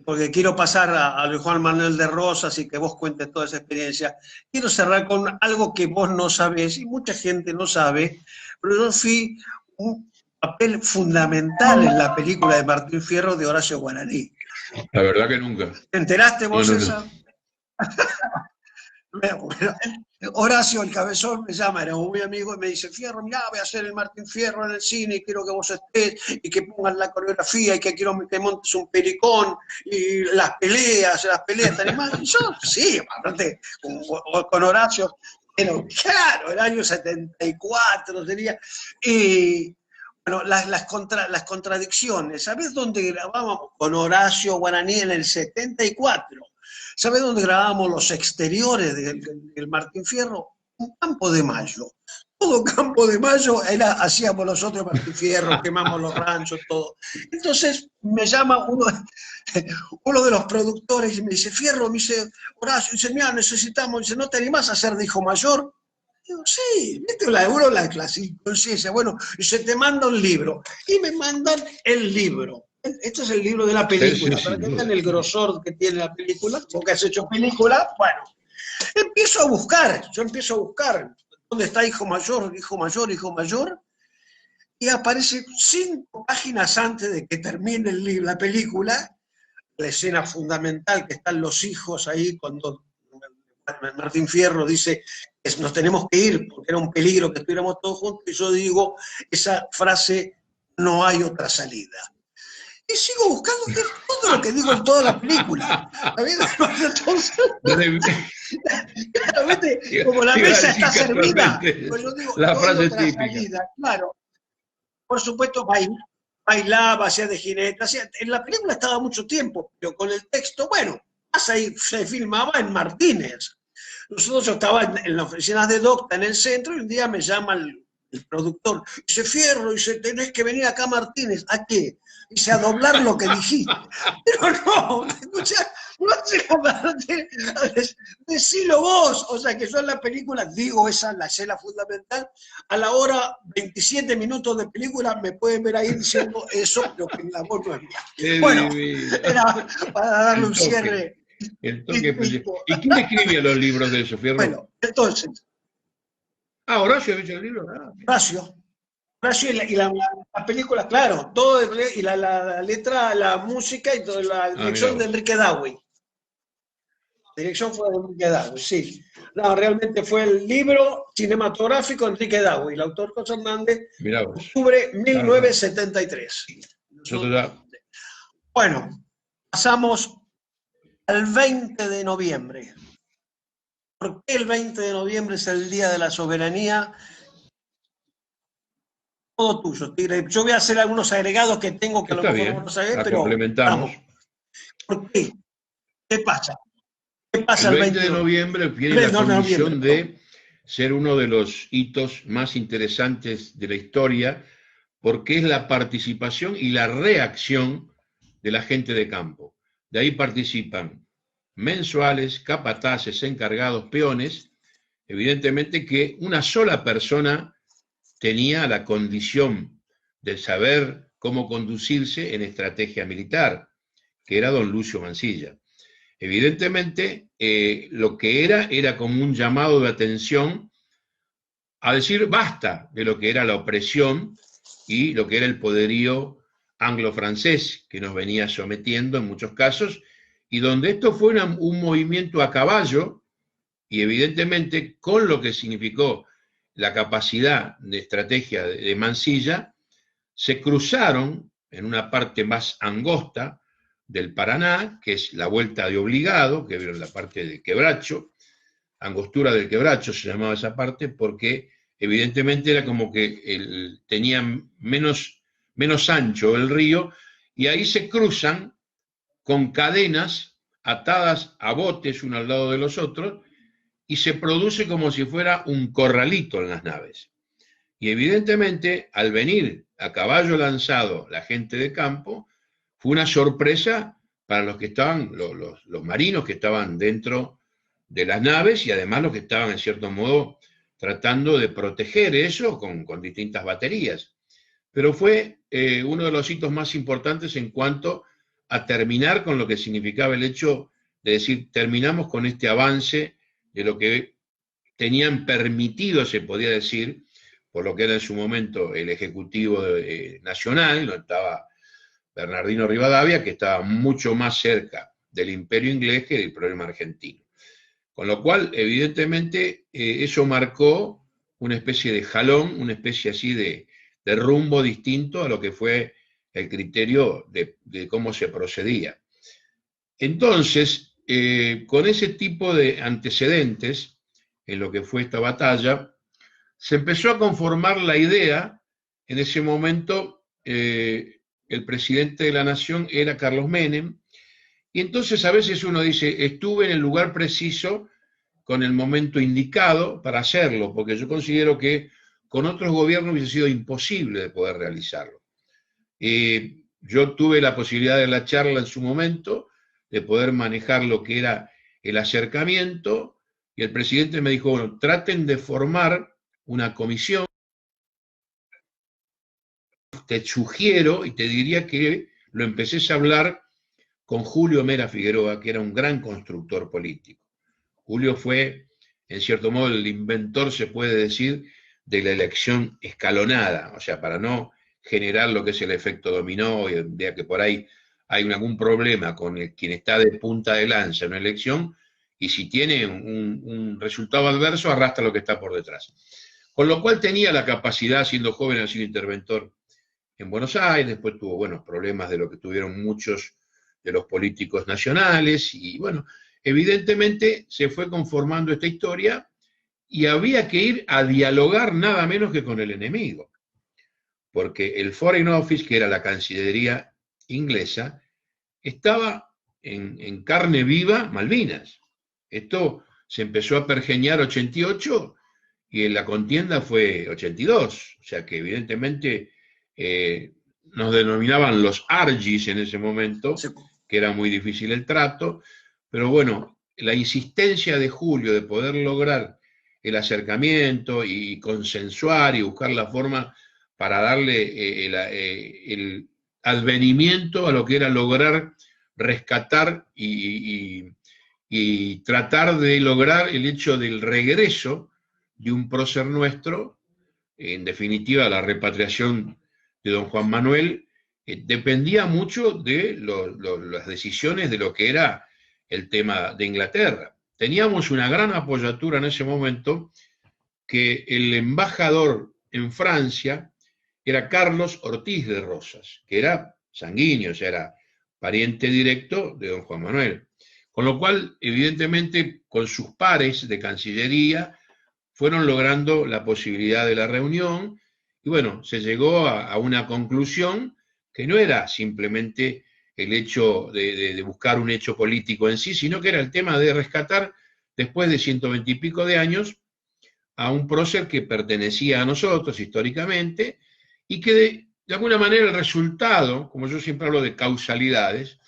porque quiero pasar a Juan Manuel de Rosas y que vos cuentes toda esa experiencia. Quiero cerrar con algo que vos no sabés y mucha gente no sabe, pero yo fui un papel fundamental en la película de Martín Fierro de Horacio Guaraní. La verdad que nunca. ¿Te enteraste vos No. esa? Bueno, Horacio, el cabezón, me llama, era un muy amigo, y me dice, Fierro, mirá, voy a hacer el Martín Fierro en el cine, y quiero que vos estés, y que pongas la coreografía, y que quiero que montes un pericón, y las peleas ¿te animás? Y yo, sí, aparte, con Horacio, pero claro, el año 74 sería, y bueno, las contradicciones, ¿sabés dónde grabábamos con Horacio Guaraní en el 74? ¿Sabes dónde grabábamos los exteriores del Martín Fierro? Un Campo de Mayo. Todo Campo de Mayo hacíamos nosotros Martín Fierro, quemamos los ranchos, todo. Entonces me llama uno de los productores y me dice, Fierro, me dice, Horacio, dice, mira, necesitamos, dice, ¿no te animás a ser de hijo mayor? Digo, sí, viste la clase, conciencia. Bueno, dice, te manda un libro. Y me mandan el libro. Este es el libro de la película, para que vean el grosor que tiene la película, vos que has hecho película, bueno, yo empiezo a buscar, ¿dónde está hijo mayor, hijo mayor, hijo mayor? Y aparece 5 páginas antes de que termine la película, la escena fundamental, que están los hijos ahí, cuando Martín Fierro dice, nos tenemos que ir, porque era un peligro que estuviéramos todos juntos, y yo digo esa frase, no hay otra salida. Y sigo buscando, que es todo lo que digo en toda la película. Entonces, como la mesa está servida, pues yo digo, la frase típica. Salida, claro. Por supuesto, bailaba, hacía de jinete, en la película estaba mucho tiempo, pero con el texto, bueno, ahí se filmaba en Martínez. Yo estaba en las oficinas de Docta en el centro, y un día me llama el productor, dice, Fierro, dice, tenés que venir acá, Martínez. ¿A qué? Dice, a doblar lo que dijiste. Pero no, escuchá, no hace parte, decilo vos. O sea, que yo en la película digo la escena fundamental, a la hora 27 minutos de película me pueden ver ahí diciendo eso, pero que la voz no es mía. Bueno, era para darle un cierre. El toque. ¿Y quién escribía los libros de eso, Fierro? Bueno, entonces... Horacio había hecho el libro. Horacio y la película, claro, todo, y la letra, la música y toda la dirección de Enrique Dawi. La dirección fue de Enrique Dawi, sí. No, realmente fue el libro cinematográfico de Enrique Dawi, el autor José Hernández, octubre 1973. Bueno, pasamos al 20 de noviembre. ¿Por qué el 20 de noviembre es el Día de la Soberanía? Todo tuyo, Tigre. Yo voy a hacer algunos agregados que tengo que a lo Está mejor bien, vos no sabés, la pero complementamos. vamos. ¿Por qué? ¿Qué pasa? ¿Qué El pasa el 20 de 22? noviembre tiene la condición de ser uno de los hitos más interesantes de la historia, porque es la participación y la reacción de la gente de campo. De ahí participan mensuales, capataces, encargados, peones. Evidentemente que una sola persona tenía la condición de saber cómo conducirse en estrategia militar, que era don Lucio Mansilla. Evidentemente, lo que era como un llamado de atención a decir basta de lo que era la opresión y lo que era el poderío anglo-francés que nos venía sometiendo en muchos casos, y donde esto fue un movimiento a caballo, y evidentemente con lo que significó la capacidad de estrategia de Mansilla, se cruzaron en una parte más angosta del Paraná, que es la vuelta de Obligado, que vieron la parte de Quebracho, angostura del Quebracho se llamaba esa parte, porque evidentemente era como que tenía menos ancho el río, y ahí se cruzan con cadenas atadas a botes uno al lado de los otros, y se produce como si fuera un corralito en las naves. Y evidentemente, al venir a caballo lanzado la gente de campo, fue una sorpresa para los que estaban, los marinos que estaban dentro de las naves, y además los que estaban, en cierto modo, tratando de proteger eso con distintas baterías. Pero fue uno de los hitos más importantes en cuanto a terminar con lo que significaba el hecho de decir, terminamos con este avance de lo que tenían permitido, se podía decir, por lo que era en su momento el Ejecutivo Nacional, donde estaba Bernardino Rivadavia, que estaba mucho más cerca del imperio inglés que del problema argentino. Con lo cual, evidentemente, eso marcó una especie de jalón, una especie así de rumbo distinto a lo que fue el criterio de cómo se procedía. Entonces, con ese tipo de antecedentes en lo que fue esta batalla, se empezó a conformar la idea. En ese momento, el presidente de la nación era Carlos Menem, y entonces a veces uno dice, estuve en el lugar preciso, con el momento indicado para hacerlo, porque yo considero que con otros gobiernos hubiese sido imposible de poder realizarlo. Yo tuve la posibilidad de la charla en su momento, de poder manejar lo que era el acercamiento, y el presidente me dijo, bueno, traten de formar una comisión. Te sugiero, y te diría que lo empecés a hablar con Julio Mera Figueroa, que era un gran constructor político. Julio fue, en cierto modo, el inventor, se puede decir, de la elección escalonada, o sea, para no generar lo que es el efecto dominó, y el día que por ahí hay algún problema con quien está de punta de lanza en una elección, y si tiene un resultado adverso, arrastra lo que está por detrás. Con lo cual tenía la capacidad, siendo joven, de ser interventor en Buenos Aires, después tuvo buenos problemas de lo que tuvieron muchos de los políticos nacionales, y bueno, evidentemente se fue conformando esta historia, y había que ir a dialogar nada menos que con el enemigo, porque el Foreign Office, que era la Cancillería inglesa, estaba en carne viva Malvinas. Esto se empezó a pergeñar 88, y en la contienda fue 82, o sea que evidentemente nos denominaban los Argis en ese momento, que era muy difícil el trato, pero bueno, la insistencia de Julio de poder lograr el acercamiento y consensuar y buscar la forma para darle el advenimiento a lo que era lograr rescatar y tratar de lograr el hecho del regreso de un prócer nuestro, en definitiva la repatriación de don Juan Manuel, dependía mucho de las decisiones de lo que era el tema de Inglaterra. Teníamos una gran apoyatura en ese momento, que el embajador en Francia era Carlos Ortiz de Rosas, que era sanguíneo, o sea, era pariente directo de don Juan Manuel. Con lo cual, evidentemente, con sus pares de Cancillería, fueron logrando la posibilidad de la reunión, y bueno, se llegó a una conclusión que no era simplemente el hecho de buscar un hecho político en sí, sino que era el tema de rescatar, después de 120 y pico de años, a un prócer que pertenecía a nosotros históricamente, y que de alguna manera el resultado, como yo siempre hablo de causalidades,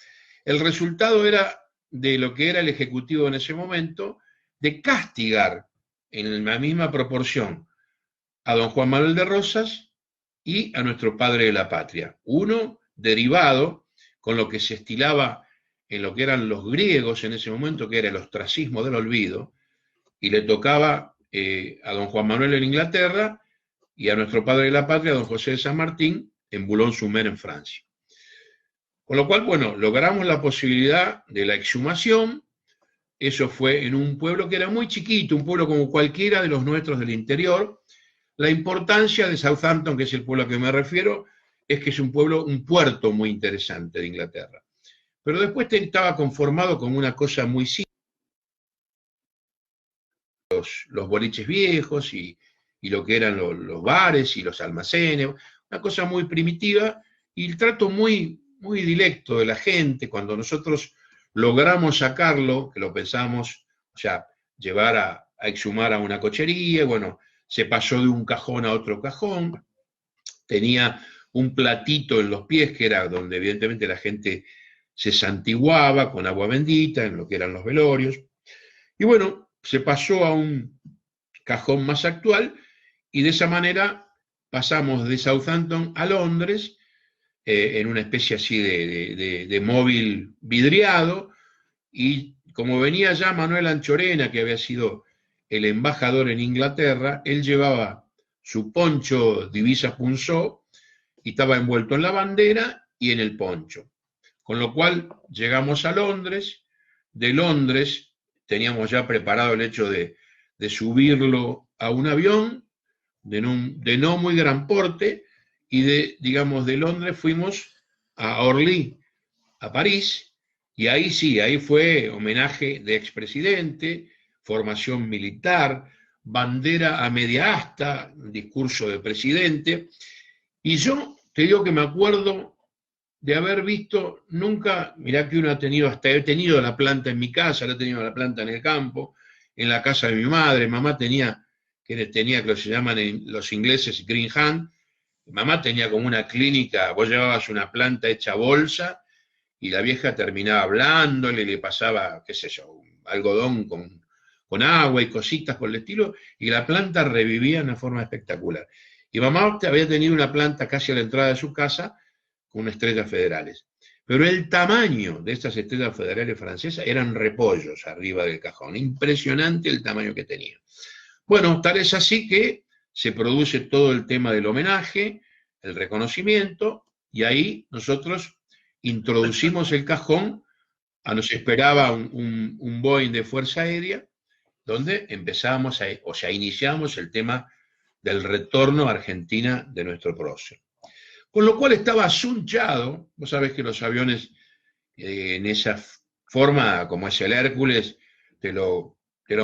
el resultado era de lo que era el Ejecutivo en ese momento, de castigar en la misma proporción a don Juan Manuel de Rosas y a nuestro padre de la patria. Uno derivado con lo que se estilaba en lo que eran los griegos en ese momento, que era el ostracismo del olvido, y le tocaba a don Juan Manuel en Inglaterra y a nuestro padre de la patria, don José de San Martín, en Boulogne-sur-Mer, en Francia. Con lo cual, bueno, logramos la posibilidad de la exhumación. Eso fue en un pueblo que era muy chiquito, un pueblo como cualquiera de los nuestros del interior. La importancia de Southampton, que es el pueblo a que me refiero, es que es un pueblo, un puerto muy interesante de Inglaterra. Pero después estaba conformado con una cosa muy simple, los boliches viejos y lo que eran los bares y los almacenes, una cosa muy primitiva y el trato muy, muy directo de la gente. Cuando nosotros logramos sacarlo, que lo pensamos, o sea, llevar a exhumar a una cochería, bueno, se pasó de un cajón a otro cajón, tenía un platito en los pies, que era donde evidentemente la gente se santiguaba con agua bendita, en lo que eran los velorios, y bueno, se pasó a un cajón más actual, y de esa manera pasamos de Southampton a Londres, en una especie así de móvil vidriado, y como venía ya Manuel Anchorena, que había sido el embajador en Inglaterra, él llevaba su poncho divisa punzó y estaba envuelto en la bandera y en el poncho. Con lo cual llegamos a Londres, de Londres teníamos ya preparado el hecho de subirlo a un avión de no muy gran porte, y digamos, de Londres fuimos a Orly, a París, y ahí sí, ahí fue homenaje de expresidente, formación militar, bandera a media asta, discurso de presidente, y yo te digo que me acuerdo de haber visto, nunca, mirá que uno ha tenido, hasta he tenido la planta en mi casa, la he tenido la planta en el campo, en la casa de mi madre, mamá tenía que lo que se llaman los ingleses green hand, mamá tenía como una clínica, vos llevabas una planta hecha bolsa, y la vieja terminaba hablándole, le pasaba, qué sé yo, algodón con agua y cositas por el estilo, y la planta revivía de una forma espectacular. Y mamá había tenido una planta casi a la entrada de su casa, con estrellas federales. Pero el tamaño de estas estrellas federales francesas eran repollos arriba del cajón. Impresionante el tamaño que tenía. Bueno, tal es así que se produce todo el tema del homenaje, el reconocimiento, y ahí nosotros introducimos el cajón, nos esperaba un Boeing de Fuerza Aérea, donde empezamos iniciamos el tema del retorno a Argentina de nuestro prócer. Con lo cual estaba asunchado, vos sabés que los aviones en esa forma, como es el Hércules, te lo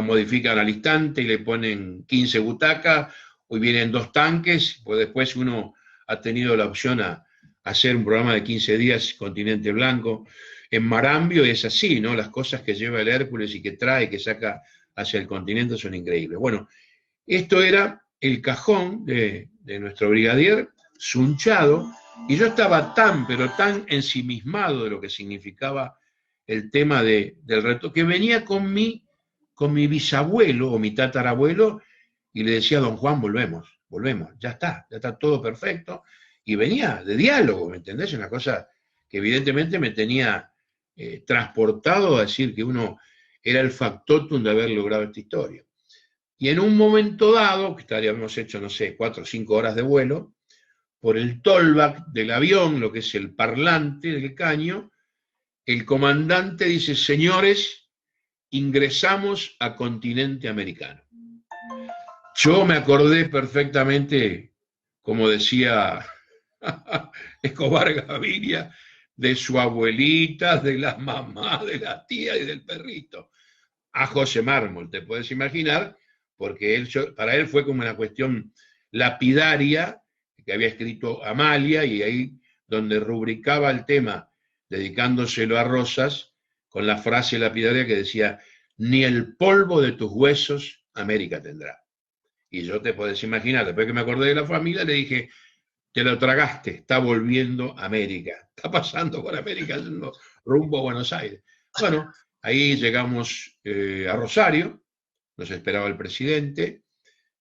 modifican al instante y le ponen 15 butacas, hoy vienen 2 tanques, pues después uno ha tenido la opción a hacer un programa de 15 días, Continente Blanco, en Marambio, y es así, ¿no? Las cosas que lleva el Hércules y que trae, que saca hacia el continente son increíbles. Bueno, esto era el cajón de nuestro brigadier, sunchado, y yo estaba pero tan ensimismado de lo que significaba el tema del reto, que venía con mi bisabuelo o mi tatarabuelo, y le decía: don Juan, volvemos, ya está todo perfecto, y venía de diálogo, ¿me entendés? Una cosa que evidentemente me tenía transportado a decir que uno era el factotum de haber logrado esta historia. Y en un momento dado, que habíamos hecho, no sé, 4 o 5 horas de vuelo, por el tollback del avión, lo que es el parlante del caño, el comandante dice: señores, ingresamos a continente americano. Yo me acordé perfectamente, como decía Escobar Gaviria, de su abuelita, de la mamá, de la tía y del perrito. A José Mármol, te puedes imaginar, porque para él fue como una cuestión lapidaria que había escrito Amalia, y ahí donde rubricaba el tema, dedicándoselo a Rosas, con la frase lapidaria que decía: ni el polvo de tus huesos América tendrá. Y yo te podés imaginar, después que me acordé de la familia, le dije: te lo tragaste, está volviendo a América, está pasando por América rumbo a Buenos Aires. Bueno, ahí llegamos a Rosario, nos esperaba el presidente,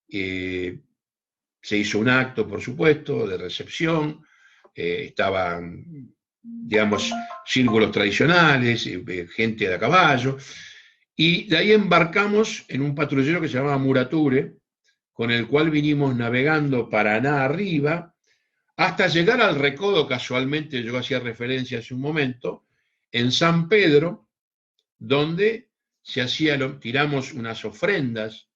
se hizo un acto, por supuesto, de recepción, estaban, digamos, círculos tradicionales, gente de a caballo, y de ahí embarcamos en un patrullero que se llamaba Murature, con el cual vinimos navegando Paraná arriba, hasta llegar al Recodo. Casualmente yo hacía referencia hace un momento, en San Pedro, donde se tiramos unas ofrendas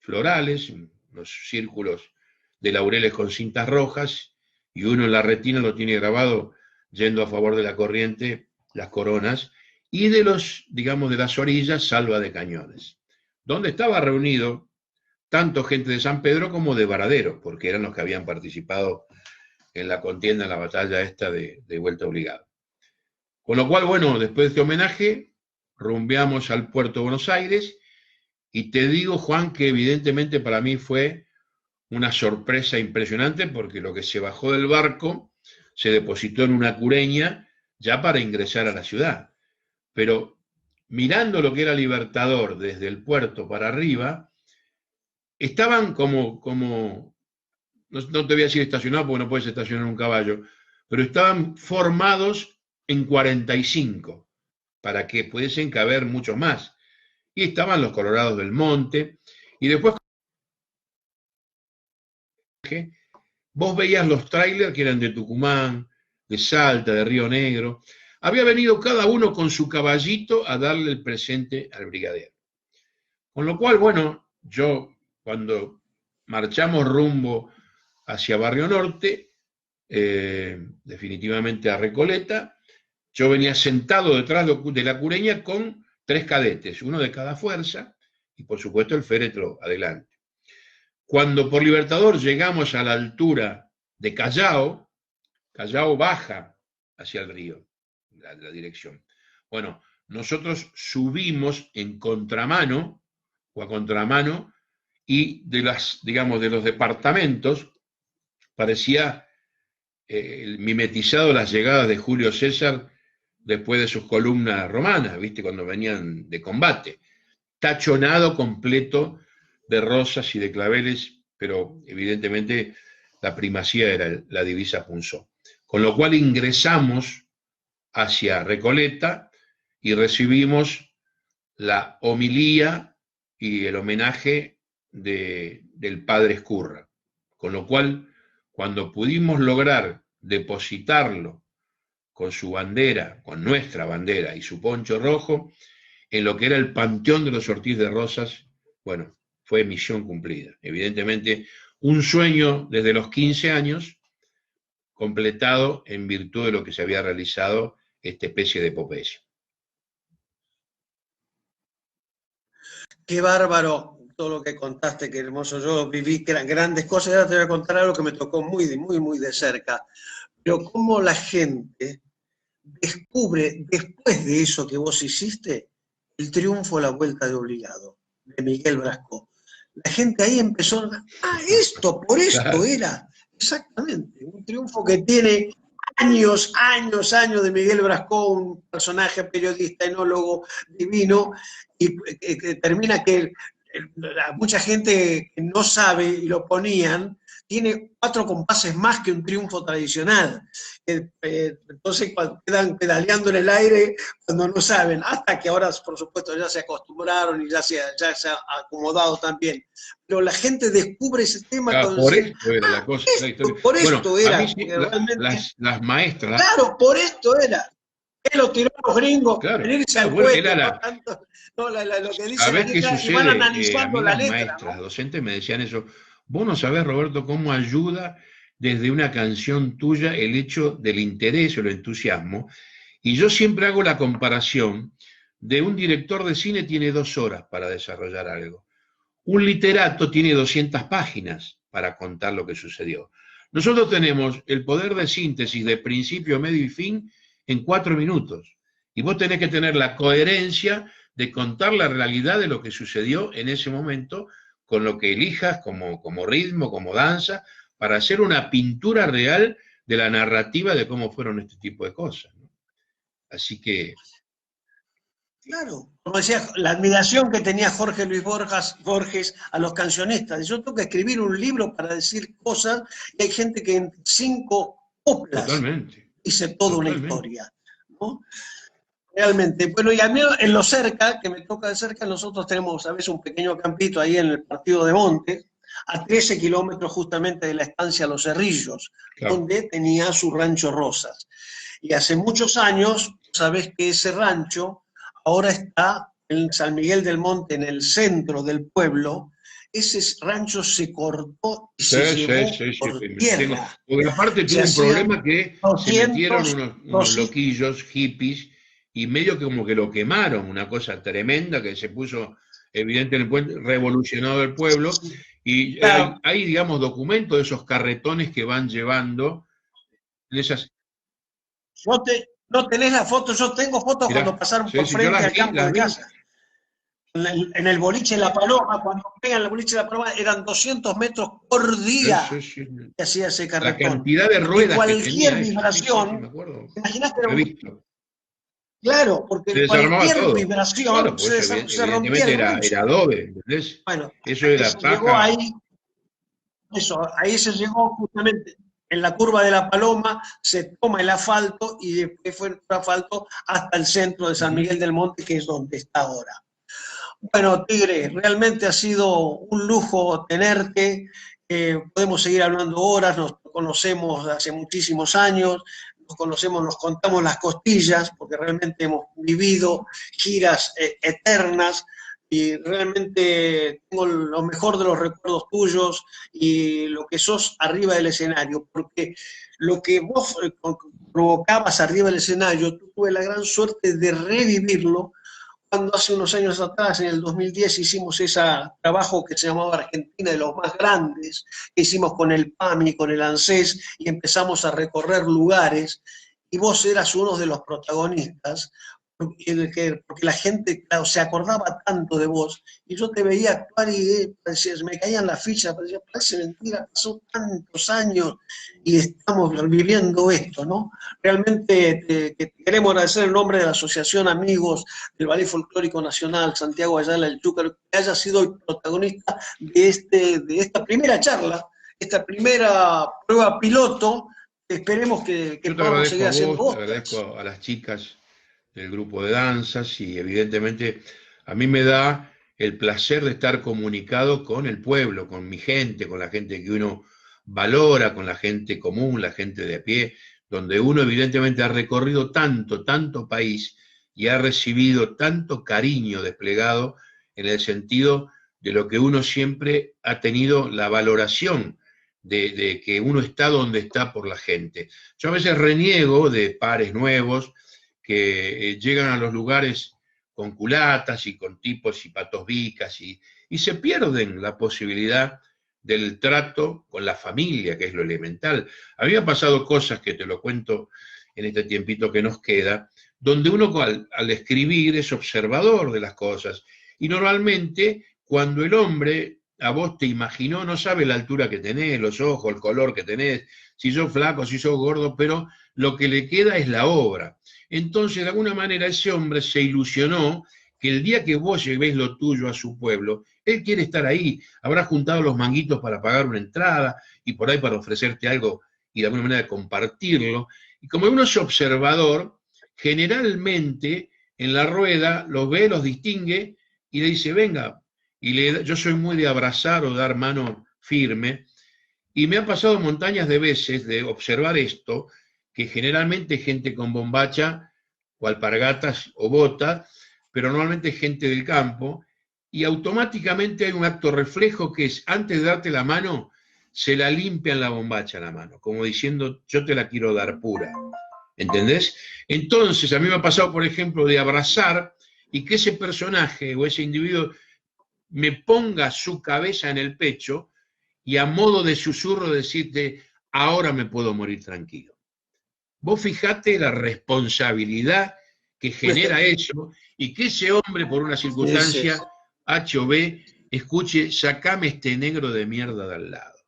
florales, unos círculos de laureles con cintas rojas, y uno en la retina lo tiene grabado yendo a favor de la corriente, las coronas, y de los, digamos, de las orillas, salva de cañones, donde estaba reunido tanto gente de San Pedro como de Varadero, porque eran los que habían participado en la contienda, en la batalla esta de vuelta obligada. Con lo cual, bueno, después de este homenaje, rumbeamos al puerto de Buenos Aires, y te digo, Juan, que evidentemente para mí fue una sorpresa impresionante, porque lo que se bajó del barco se depositó en una cureña ya para ingresar a la ciudad. Pero mirando lo que era Libertador desde el puerto para arriba, estaban como no te voy a decir estacionados porque no puedes estacionar un caballo, pero estaban formados en 45, para que pudiesen caber muchos más. Y estaban los Colorados del Monte, y después vos veías los trailers que eran de Tucumán, de Salta, de Río Negro. Había venido cada uno con su caballito a darle el presente al brigadier. Con lo cual, bueno, yo cuando marchamos rumbo hacia Barrio Norte, definitivamente a Recoleta, yo venía sentado detrás de la cureña con 3 cadetes, uno de cada fuerza, y por supuesto el féretro adelante. Cuando por Libertador llegamos a la altura de Callao, Callao baja hacia el río, la dirección. Bueno, nosotros subimos en contramano, o a contramano, y de los departamentos parecía mimetizado las llegadas de Julio César después de sus columnas romanas, ¿viste? Cuando venían de combate. Tachonado completo de rosas y de claveles, pero evidentemente la primacía era la divisa Punzó. Con lo cual ingresamos hacia Recoleta y recibimos la homilía y el homenaje del padre Escurra. Con lo cual, cuando pudimos lograr depositarlo con su bandera, con nuestra bandera y su poncho rojo, en lo que era el Panteón de los Ortiz de Rosas, bueno, fue misión cumplida. Evidentemente, un sueño desde los 15 años, completado en virtud de lo que se había realizado, esta especie de epopeya. Qué bárbaro todo lo que contaste, qué hermoso. Yo viví grandes cosas, y ahora te voy a contar algo que me tocó muy de cerca. Pero cómo la gente descubre, después de eso que vos hiciste, el triunfo, la vuelta de obligado, de Miguel Brasco. La gente ahí empezó, por esto era, exactamente, un triunfo que tiene años de Miguel Brasco, un personaje, periodista, enólogo divino, y que termina que mucha gente que no sabe y lo ponían, tiene 4 compases más que un triunfo tradicional. Entonces quedan pedaleando en el aire cuando no saben, hasta que ahora, por supuesto, ya se acostumbraron y ya se ha acomodado también. Pero la gente descubre ese tema. Por esto era la cosa. Por esto era. Sí, las maestras. Claro, por esto era. Él lo tiró a los gringos, claro, venirse al cuento. Lo que dice la letra, y van analizando la letra. Maestras, ¿no? Docentes me decían eso. Vos no sabés, Roberto, cómo ayuda desde una canción tuya el hecho del interés o el entusiasmo. Y yo siempre hago la comparación de un director de cine tiene 2 horas para desarrollar algo. Un literato tiene 200 páginas para contar lo que sucedió. Nosotros tenemos el poder de síntesis de principio, medio y fin en 4 minutos. Y vos tenés que tener la coherencia de contar la realidad de lo que sucedió en ese momento, con lo que elijas como ritmo, como danza, para hacer una pintura real de la narrativa de cómo fueron este tipo de cosas, ¿no? Así que... Claro, como decía, la admiración que tenía Jorge Luis Borges a los cancionistas. Yo tengo que escribir un libro para decir cosas y hay gente que en 5 coplas dice toda una historia, ¿no? Realmente. Bueno, y a mí en lo cerca, que me toca de cerca, nosotros tenemos a veces un pequeño campito ahí en el partido de Montes, a 13 kilómetros justamente de la estancia Los Cerrillos, claro, donde tenía su rancho Rosas. Y hace muchos años, sabés que ese rancho ahora está en San Miguel del Monte, en el centro del pueblo. Ese rancho se cortó y se llevó por tierra. Porque aparte tuvo un problema que 200, se metieron unos loquillos, hippies, y medio que como que lo quemaron, una cosa tremenda que se puso evidentemente revolucionado el pueblo, y claro, hay, digamos, documentos de esos carretones que van llevando de esas... ¿No tenés la foto? Yo tengo fotos. Mirá, cuando pasaron por frente al campo de casa. En el boliche de La Paloma, cuando pegan el boliche de La Paloma, eran 200 metros por día que hacía ese carretón. La cantidad de ruedas y cualquier que vibración, ¿imaginaste? Claro, porque cualquier todo. vibración claro, pues se rompía el era adobe, ¿entendés? Bueno, eso era paja. Ahí se llegó justamente... En la curva de La Paloma se toma el asfalto y después fue el asfalto hasta el centro de San Miguel del Monte, que es donde está ahora. Bueno, Tigre, realmente ha sido un lujo tenerte. Podemos seguir hablando horas, nos conocemos hace muchísimos años, nos conocemos, nos contamos las costillas, porque realmente hemos vivido giras eternas. Y realmente tengo lo mejor de los recuerdos tuyos y lo que sos arriba del escenario, porque lo que vos provocabas arriba del escenario, tuve la gran suerte de revivirlo cuando hace unos años atrás, en el 2010, hicimos ese trabajo que se llamaba Argentina de los más grandes, que hicimos con el PAMI, con el ANSES, y empezamos a recorrer lugares, y vos eras uno de los protagonistas, porque la gente, claro, se acordaba tanto de vos, y yo te veía actuar y me caían las fichas, parecía, parece mentira, pasó tantos años y estamos viviendo esto, ¿no? Realmente te queremos agradecer en nombre de la Asociación Amigos del Ballet Folclórico Nacional Santiago Ayala el Chúcaro, que haya sido el protagonista de esta primera charla, esta primera prueba piloto. Esperemos que podamos seguir haciendo otras. Te agradezco a las chicas del grupo de danzas y evidentemente a mí me da el placer de estar comunicado con el pueblo, con mi gente, con la gente que uno valora, con la gente común, la gente de a pie, donde uno evidentemente ha recorrido tanto país y ha recibido tanto cariño desplegado en el sentido de lo que uno siempre ha tenido la valoración de que uno está donde está por la gente. Yo a veces reniego de pares nuevos que llegan a los lugares con culatas y con tipos y patos bicas y se pierden la posibilidad del trato con la familia, que es lo elemental. A mí me han pasado cosas que te lo cuento en este tiempito que nos queda, donde uno al escribir es observador de las cosas y normalmente cuando el hombre a vos te imaginó, no sabe la altura que tenés, los ojos, el color que tenés, si sos flaco, si sos gordo, pero lo que le queda es la obra. Entonces, de alguna manera, ese hombre se ilusionó que el día que vos llevéis lo tuyo a su pueblo, él quiere estar ahí, habrá juntado los manguitos para pagar una entrada y por ahí para ofrecerte algo y de alguna manera compartirlo. Y como uno es observador, generalmente en la rueda los ve, los distingue y le dice, venga, yo soy muy de abrazar o dar mano firme, y me ha pasado montañas de veces de observar esto, que generalmente gente con bombacha o alpargatas o botas, pero normalmente gente del campo, y automáticamente hay un acto reflejo que es, antes de darte la mano, se la limpian la bombacha la mano, como diciendo, yo te la quiero dar pura, ¿entendés? Entonces, a mí me ha pasado, por ejemplo, de abrazar y que ese personaje o ese individuo me ponga su cabeza en el pecho y a modo de susurro decirte, ahora me puedo morir tranquilo. Vos fijate la responsabilidad que genera eso y que ese hombre, por una circunstancia H o B, escuche, sacame este negro de mierda de al lado.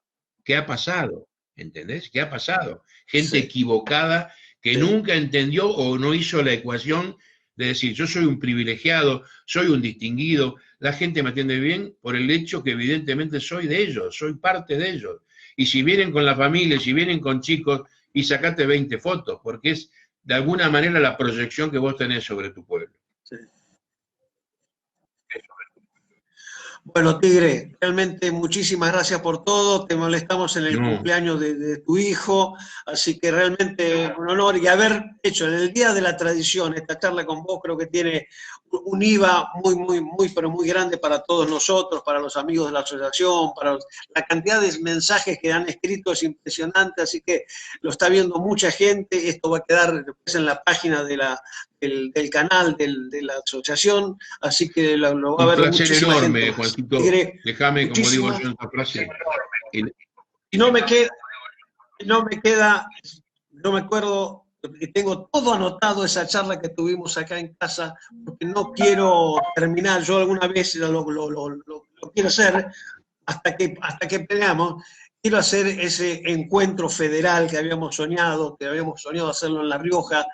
¿Qué ha pasado? ¿Entendés? ¿Qué ha pasado? Gente equivocada que nunca entendió o no hizo la ecuación de decir, yo soy un privilegiado, soy un distinguido, la gente me atiende bien por el hecho que evidentemente soy de ellos, soy parte de ellos. Y si vienen con la familia, si vienen con chicos, y sacate 20 fotos, porque es de alguna manera la proyección que vos tenés sobre tu pueblo. Sí. Bueno, Tigre, realmente muchísimas gracias por todo. Te molestamos en el cumpleaños de tu hijo, así que realmente un honor. Y haber hecho en el Día de la Tradición esta charla con vos, creo que tiene un IVA pero muy grande para todos nosotros, para los amigos de la asociación, para la cantidad de mensajes que han escrito es impresionante, así que lo está viendo mucha gente. Esto va a quedar después en la página de del canal de la asociación, así que lo va a ver muchísima enorme, gente. Juancito, déjame, como digo yo en esta frase. Y no me acuerdo, tengo todo anotado esa charla que tuvimos acá en casa, porque no quiero terminar, yo alguna vez lo quiero hacer, hasta que peleamos. Quiero hacer ese encuentro federal que habíamos soñado hacerlo en La Rioja,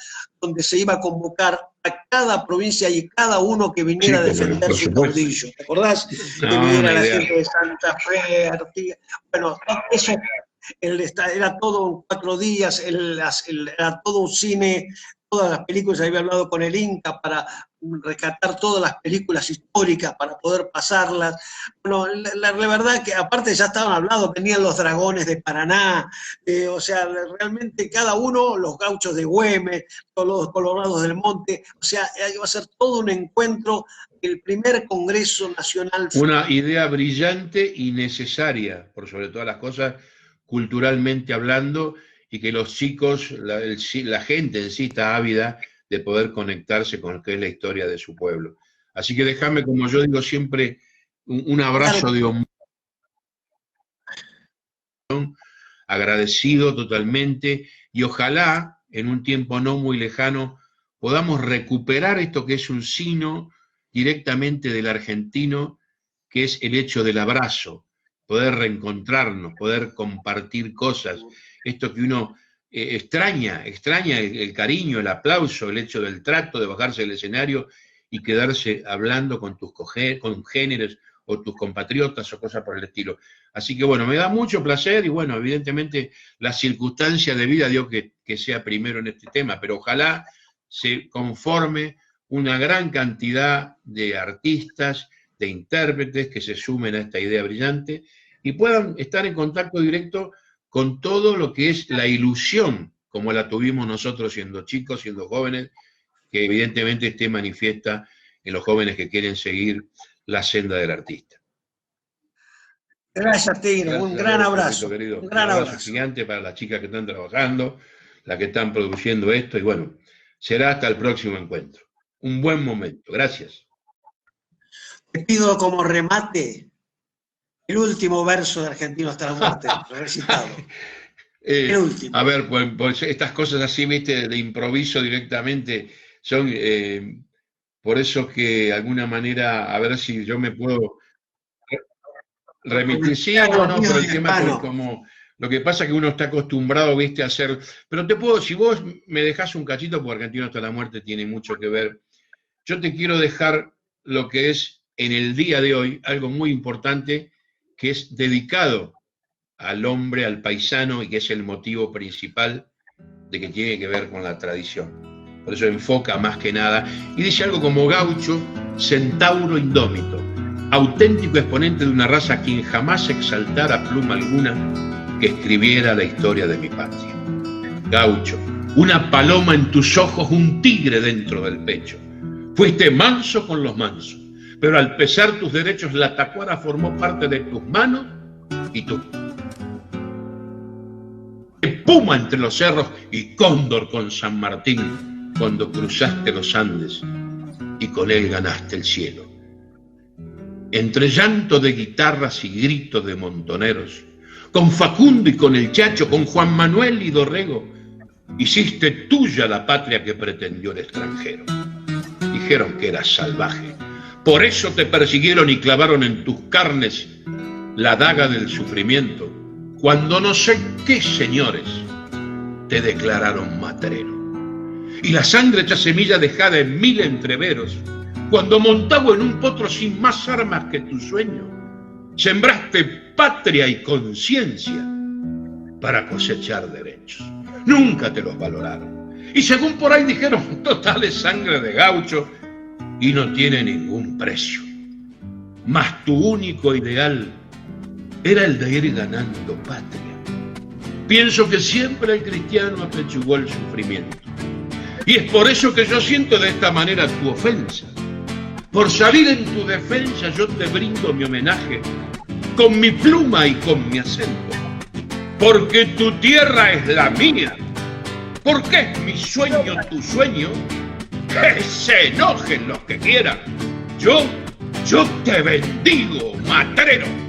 donde se iba a convocar a cada provincia y cada uno que viniera a defender su caudillo. ¿Te acordás? Que viniera la gente de Santa Fe, Artigas. Bueno, eso era todo en 4 días, era todo un cine, todas las películas, había hablado con el Inca para rescatar todas las películas históricas para poder pasarlas. Bueno, la verdad que aparte ya estaban hablados, venían los dragones de Paraná, o sea, realmente cada uno, los gauchos de Güemes, los colorados del Monte, o sea, va a ser todo un encuentro, el primer Congreso Nacional. Una idea brillante y necesaria, por sobre todas las cosas, culturalmente hablando, y que los chicos, la gente en sí está ávida de poder conectarse con lo que es la historia de su pueblo. Así que déjame, como yo digo siempre, un abrazo de hombre, agradecido totalmente, y ojalá en un tiempo no muy lejano podamos recuperar esto que es un signo directamente del argentino, que es el hecho del abrazo, poder reencontrarnos, poder compartir cosas, esto que uno extraña el cariño, el aplauso, el hecho del trato, de bajarse del escenario y quedarse hablando con tus congéneres o tus compatriotas o cosas por el estilo. Así que bueno, me da mucho placer y bueno, evidentemente la circunstancia de vida dio que sea primero en este tema, pero ojalá se conforme una gran cantidad de artistas, de intérpretes que se sumen a esta idea brillante y puedan estar en contacto directo con todo lo que es la ilusión, como la tuvimos nosotros siendo chicos, siendo jóvenes, que evidentemente esté manifiesta en los jóvenes que quieren seguir la senda del artista. Gracias, Tigre. Un gran abrazo. Querido. Un gran abrazo gigante para las chicas que están trabajando, las que están produciendo esto, y bueno, será hasta el próximo encuentro. Un buen momento. Gracias. Te pido como remate el último verso de Argentino hasta la muerte, recitado. El último. A ver, pues estas cosas así, viste, de improviso directamente, son por eso que de alguna manera, a ver si yo me puedo remitir. Sí, no, pero el tema es como, lo que pasa es que uno está acostumbrado, viste, a hacer, pero te puedo, si vos me dejás un cachito, porque Argentino hasta la muerte tiene mucho que ver, yo te quiero dejar lo que es en el día de hoy, algo muy importante, que es dedicado al hombre, al paisano, y que es el motivo principal de que tiene que ver con la tradición. Por eso enfoca más que nada, y dice algo como gaucho, centauro indómito, auténtico exponente de una raza a quien jamás exaltara pluma alguna que escribiera la historia de mi patria. Gaucho, una paloma en tus ojos, un tigre dentro del pecho. Fuiste manso con los mansos, pero al pesar tus derechos la tacuara formó parte de tus manos y tu puma entre los cerros y cóndor con San Martín cuando cruzaste los Andes y con él ganaste el cielo. Entre llanto de guitarras y gritos de montoneros, con Facundo y con el Chacho, con Juan Manuel y Dorrego, hiciste tuya la patria que pretendió el extranjero. Dijeron que eras salvaje, por eso te persiguieron y clavaron en tus carnes la daga del sufrimiento, cuando no sé qué señores te declararon matrero. Y la sangre hecha semilla dejada en 1000 entreveros, cuando montado en un potro sin más armas que tu sueño, sembraste patria y conciencia para cosechar derechos. Nunca te los valoraron. Y según por ahí dijeron, total es sangre de gaucho y no tiene ningún precio. Mas tu único ideal era el de ir ganando patria. Pienso que siempre el cristiano apechugó el sufrimiento. Y es por eso que yo siento de esta manera tu ofensa. Por salir en tu defensa yo te brindo mi homenaje, con mi pluma y con mi acento. Porque tu tierra es la mía, porque es mi sueño tu sueño. Que se enojen los que quieran. Yo te bendigo, matrero.